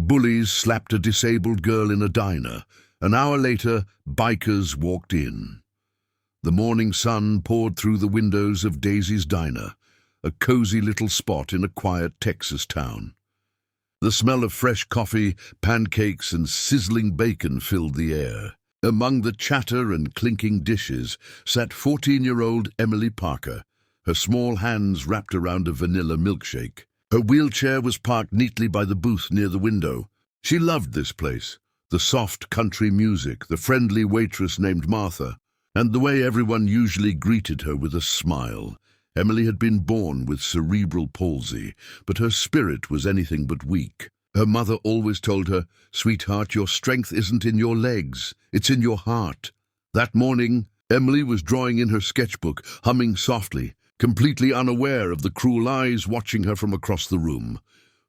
Bullies slapped a disabled girl in a diner. An hour later, bikers walked in. The morning sun poured through the windows of Daisy's Diner, a cozy little spot in a quiet Texas town. The smell of fresh coffee, pancakes, and sizzling bacon filled the air. Among the chatter and clinking dishes sat 14-year-old Emily Parker, her small hands wrapped around a vanilla milkshake. Her wheelchair was parked neatly by the booth near the window. She loved this place, the soft country music, the friendly waitress named Martha, and the way everyone usually greeted her with a smile. Emily had been born with cerebral palsy, but her spirit was anything but weak. Her mother always told her, "Sweetheart, your strength isn't in your legs, it's in your heart." That morning, Emily was drawing in her sketchbook, humming softly, completely unaware of the cruel eyes watching her from across the room.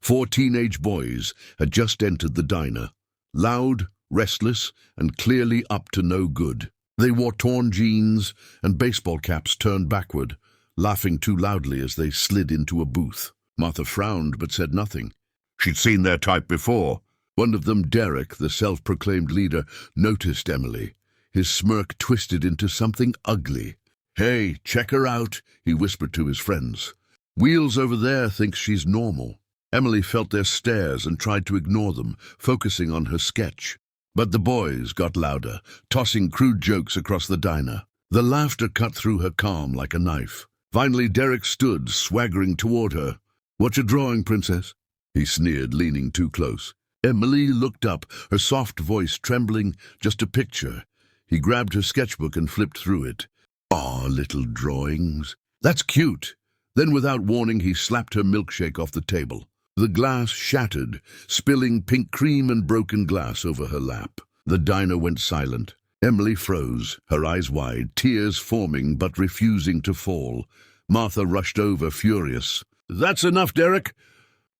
4 teenage boys had just entered the diner, loud, restless, and clearly up to no good. They wore torn jeans and baseball caps turned backward, laughing too loudly as they slid into a booth. Martha frowned but said nothing. She'd seen their type before. One of them, Derek, the self-proclaimed leader, noticed Emily. His smirk twisted into something ugly. "Hey, check her out," he whispered to his friends. "Wheels over there thinks she's normal." Emily felt their stares and tried to ignore them, focusing on her sketch. But the boys got louder, tossing crude jokes across the diner. The laughter cut through her calm like a knife. Finally, Derek stood, swaggering toward her. "What you drawing, princess?" he sneered, leaning too close. Emily looked up, her soft voice trembling. "Just a picture." He grabbed her sketchbook and flipped through it. "Aw, little drawings. That's cute." Then without warning, he slapped her milkshake off the table. The glass shattered, spilling pink cream and broken glass over her lap. The diner went silent. Emily froze, her eyes wide, tears forming but refusing to fall. Martha rushed over, furious. "That's enough, Derek,"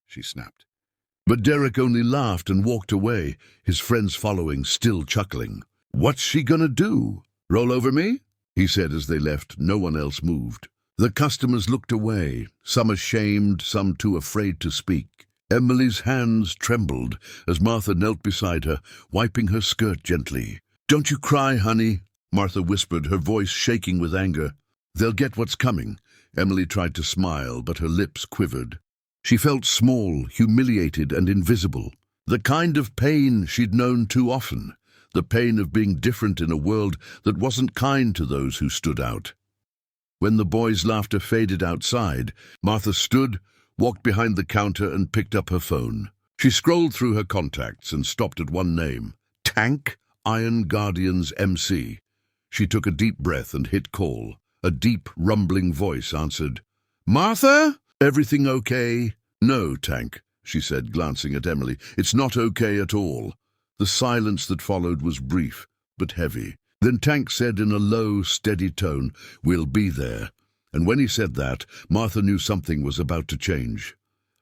she snapped. But Derek only laughed and walked away, his friends following, still chuckling. "What's she gonna do? Roll over me?" he said as they left. No one else moved. The customers looked away, some ashamed, some too afraid to speak. Emily's hands trembled as Martha knelt beside her, wiping her skirt gently. "Don't you cry, honey," Martha whispered, her voice shaking with anger. "They'll get what's coming." Emily tried to smile, but her lips quivered. She felt small, humiliated, and invisible. The kind of pain she'd known too often. The pain of being different in a world that wasn't kind to those who stood out. When the boys' laughter faded outside, Martha stood, walked behind the counter, and picked up her phone. She scrolled through her contacts and stopped at one name. Tank, Iron Guardians MC. She took a deep breath and hit call. A deep, rumbling voice answered. "Martha? Everything okay?" "No, Tank," she said, glancing at Emily. "It's not okay at all." The silence that followed was brief, but heavy. Then Tank said in a low, steady tone, "We'll be there." And when he said that, Martha knew something was about to change.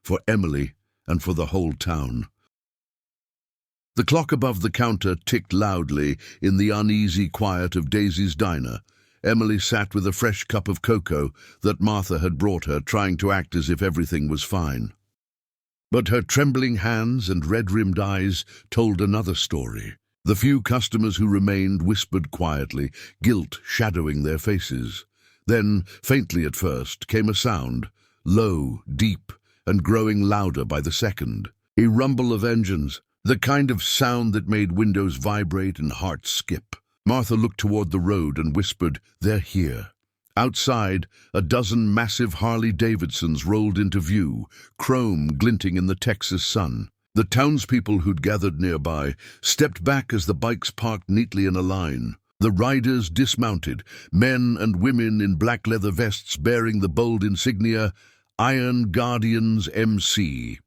For Emily and for the whole town. The clock above the counter ticked loudly in the uneasy quiet of Daisy's Diner. Emily sat with a fresh cup of cocoa that Martha had brought her, trying to act as if everything was fine. But her trembling hands and red-rimmed eyes told another story. The few customers who remained whispered quietly, guilt shadowing their faces. Then, faintly at first, came a sound, low, deep, and growing louder by the second. A rumble of engines, the kind of sound that made windows vibrate and hearts skip. Martha looked toward the road and whispered, "They're here." Outside, a dozen massive Harley-Davidsons rolled into view, chrome glinting in the Texas sun. The townspeople who'd gathered nearby stepped back as the bikes parked neatly in a line. The riders dismounted, men and women in black leather vests bearing the bold insignia, Iron Guardians MC.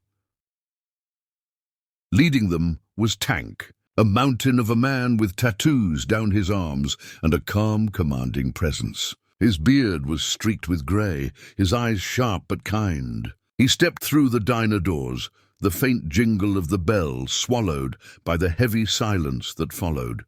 Leading them was Tank, a mountain of a man with tattoos down his arms and a calm, commanding presence. His beard was streaked with grey, his eyes sharp but kind. He stepped through the diner doors, the faint jingle of the bell swallowed by the heavy silence that followed.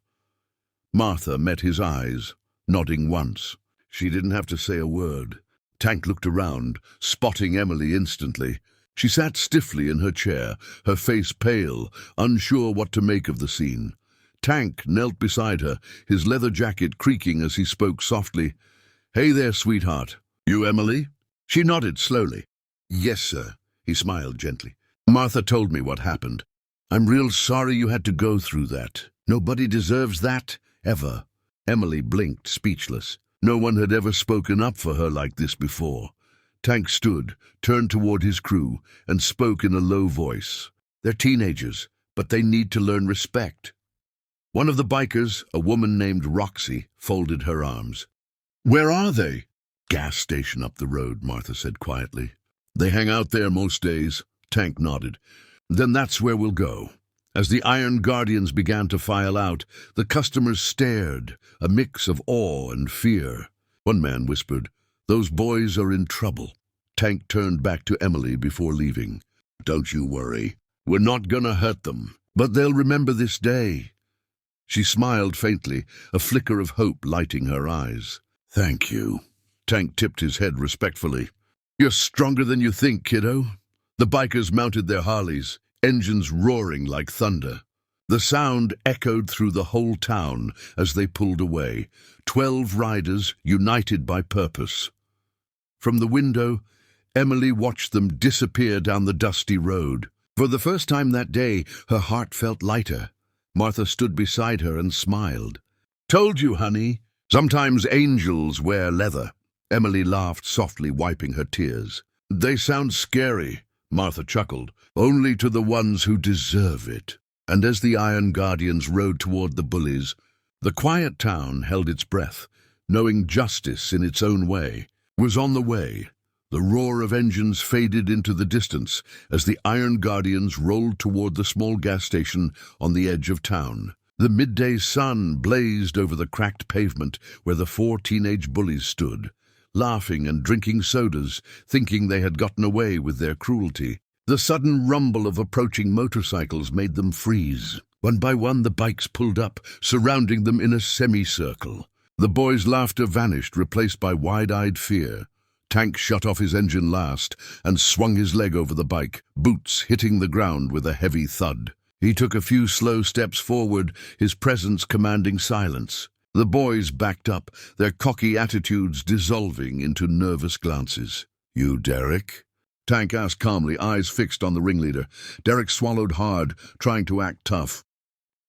Martha met his eyes, nodding once. She didn't have to say a word. Tank looked around, spotting Emily instantly. She sat stiffly in her chair, her face pale, unsure what to make of the scene. Tank knelt beside her, his leather jacket creaking as he spoke softly. "Hey there, sweetheart. You Emily?" She nodded slowly. "Yes, sir," he smiled gently. "Martha told me what happened. I'm real sorry you had to go through that. Nobody deserves that, ever." Emily blinked, speechless. No one had ever spoken up for her like this before. Tank stood, turned toward his crew, and spoke in a low voice. "They're teenagers, but they need to learn respect." One of the bikers, a woman named Roxy, folded her arms. "Where are they?" "Gas station up the road," Martha said quietly. "They hang out there most days." Tank nodded. "Then that's where we'll go." As the Iron Guardians began to file out, the customers stared, a mix of awe and fear. One man whispered, "Those boys are in trouble." Tank turned back to Emily before leaving. "Don't you worry. We're not gonna hurt them, but they'll remember this day." She smiled faintly, a flicker of hope lighting her eyes. "Thank you." Tank tipped his head respectfully. "You're stronger than you think, kiddo." The bikers mounted their Harleys, engines roaring like thunder. The sound echoed through the whole town as they pulled away, 12 riders united by purpose. From the window, Emily watched them disappear down the dusty road. For the first time that day, her heart felt lighter. Martha stood beside her and smiled. "Told you, honey. Sometimes angels wear leather." Emily laughed softly, wiping her tears. "They sound scary," Martha chuckled. "Only to the ones who deserve it." And as the Iron Guardians rode toward the Bullies, the quiet town held its breath, knowing justice in its own way was on the way. The roar of engines faded into the distance as the Iron Guardians rolled toward the small gas station on the edge of town. The midday sun blazed over the cracked pavement where the 4 teenage bullies stood, laughing and drinking sodas, thinking they had gotten away with their cruelty. The sudden rumble of approaching motorcycles made them freeze. One by one the bikes pulled up, surrounding them in a semicircle. The boys' laughter vanished, replaced by wide-eyed fear. Tank shut off his engine last and swung his leg over the bike, boots hitting the ground with a heavy thud. He took a few slow steps forward, his presence commanding silence. The boys backed up, their cocky attitudes dissolving into nervous glances. "You, Derek?" Tank asked calmly, eyes fixed on the ringleader. Derek swallowed hard, trying to act tough.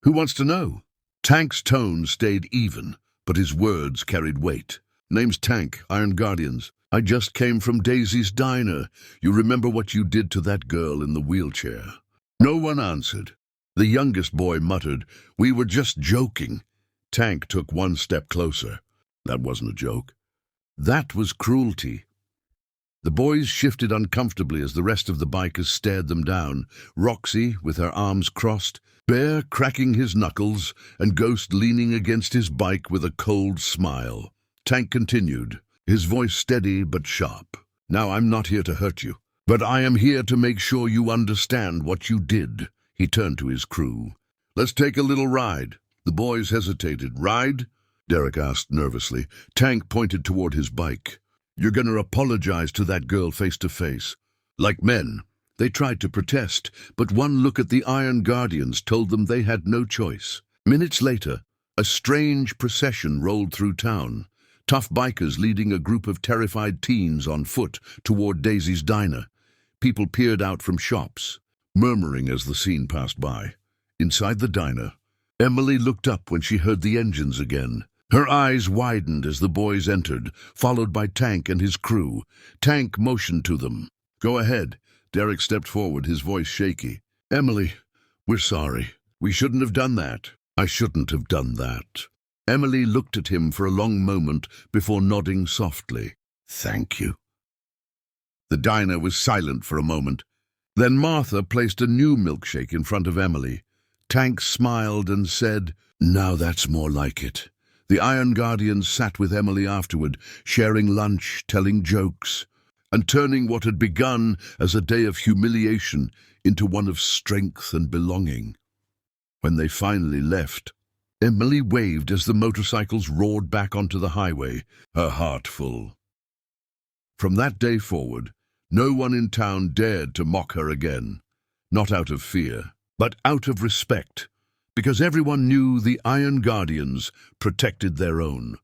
"Who wants to know?" Tank's tone stayed even, but his words carried weight. "Name's Tank, Iron Guardians. I just came from Daisy's diner. You remember what you did to that girl in the wheelchair?" No one answered. The youngest boy muttered, "We were just joking." Tank took one step closer. "That wasn't a joke. That was cruelty." The boys shifted uncomfortably as the rest of the bikers stared them down, Roxy with her arms crossed, Bear cracking his knuckles, and Ghost leaning against his bike with a cold smile. Tank continued, his voice steady but sharp. "Now, I'm not here to hurt you, but I am here to make sure you understand what you did." He turned to his crew. "Let's take a little ride." The boys hesitated. "Ride?" Derek asked nervously. Tank pointed toward his bike. "You're going to apologize to that girl face to face." Like men, they tried to protest, but one look at the Iron Guardians told them they had no choice. Minutes later, a strange procession rolled through town, tough bikers leading a group of terrified teens on foot toward Daisy's diner. People peered out from shops, murmuring as the scene passed by. Inside the diner, Emily looked up when she heard the engines again. Her eyes widened as the boys entered, followed by Tank and his crew. Tank motioned to them. "Go ahead." Derek stepped forward, his voice shaky. "Emily, we're sorry. We shouldn't have done that." "I shouldn't have done that." Emily looked at him for a long moment before nodding softly. "Thank you." The diner was silent for a moment. Then Martha placed a new milkshake in front of Emily. Tank smiled and said, "Now that's more like it." The Iron Guardians sat with Emily afterward, sharing lunch, telling jokes, and turning what had begun as a day of humiliation into one of strength and belonging. When they finally left, Emily waved as the motorcycles roared back onto the highway, her heart full. From that day forward, No one in town dared to mock her again, not out of fear, but out of respect, because everyone knew the Iron Guardians protected their own.